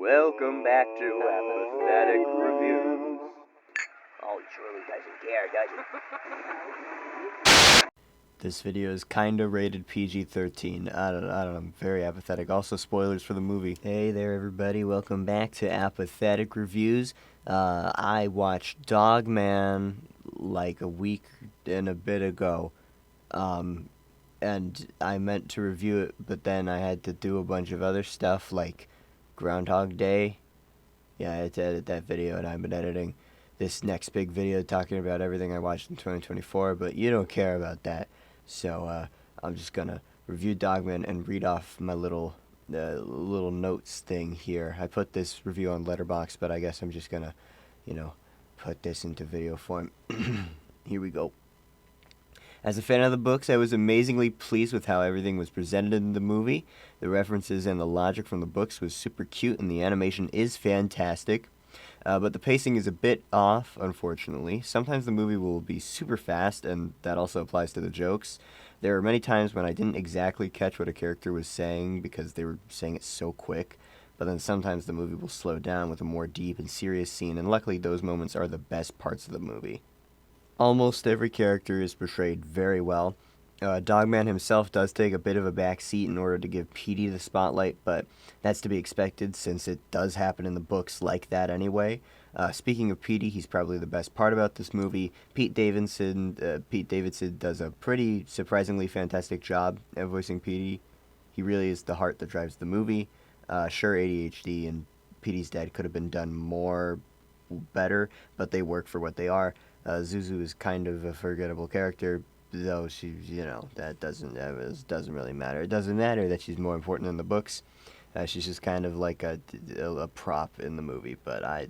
Welcome back to Apathetic Reviews. Oh, he surely doesn't care, does he? This video is kinda rated PG-13. I don't know, I'm very apathetic. Also, spoilers for the movie. Hey there, everybody. Welcome back to Apathetic Reviews. I watched Dogman like a week and a bit ago. And I meant to review it, but then I had to do a bunch of other stuff like Groundhog Day. Yeah, I had to edit that video, and I've been editing this next big video talking about everything I watched in 2024, but you don't care about that. So I'm just gonna review Dogman and read off my little notes thing here. I put this review on Letterboxd, but I guess I'm just gonna, put this into video form. Here we go. As a fan of the books, I was amazingly pleased with how everything was presented in the movie. The references and the logic from the books was super cute, and the animation is fantastic. But the pacing is a bit off, unfortunately. Sometimes the movie will be super fast, and that also applies to the jokes. There are many times when I didn't exactly catch what a character was saying because they were saying it so quick. But then sometimes the movie will slow down with a more deep and serious scene, and luckily those moments are the best parts of the movie. Almost every character is portrayed very well. Dogman himself does take a bit of a back seat in order to give Petey the spotlight, but that's to be expected since it does happen in the books like that anyway. Speaking of Petey, he's probably the best part about this movie. Pete Davidson does a pretty surprisingly fantastic job at voicing Petey. He really is the heart that drives the movie. Sure, ADHD and Petey's dad could have been done more better, but they work for what they are. Zuzu is kind of a forgettable character, though that doesn't really matter. It doesn't matter that she's more important in the books. She's just kind of like a prop in the movie, but I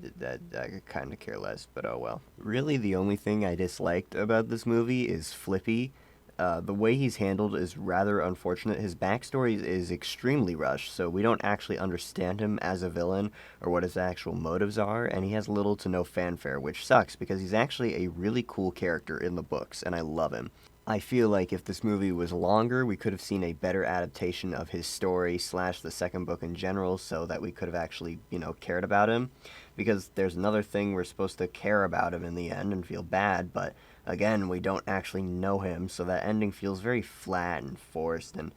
kind of care less, but oh well. Really, the only thing I disliked about this movie is Flippy. The way he's handled is rather unfortunate. His backstory is extremely rushed, so we don't actually understand him as a villain or what his actual motives are, and he has little to no fanfare, which sucks because he's actually a really cool character in the books, and I love him. I feel like if this movie was longer, we could have seen a better adaptation of his story / the second book in general, so that we could have actually, cared about him. Because there's another thing, we're supposed to care about him in the end and feel bad, but again, we don't actually know him, so that ending feels very flat and forced, and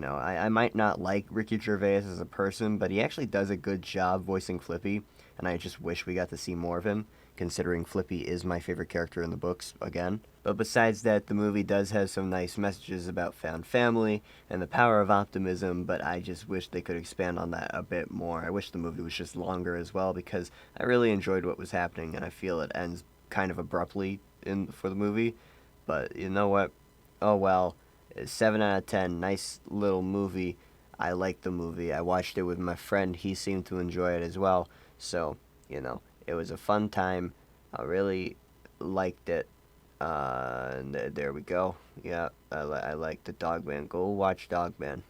I might not like Ricky Gervais as a person, but he actually does a good job voicing Flippy, and I just wish we got to see more of him, considering Flippy is my favorite character in the books, again. But besides that, the movie does have some nice messages about found family and the power of optimism, but I just wish they could expand on that a bit more. I wish the movie was just longer as well, because I really enjoyed what was happening, and I feel it ends kind of abruptly for the movie. But you know what? Oh well. 7 out of 10. Nice little movie. I liked the movie. I watched it with my friend. He seemed to enjoy it as well. So, it was a fun time. I really liked it. And there we go. Yeah, I like the Dogman. Go watch Dogman.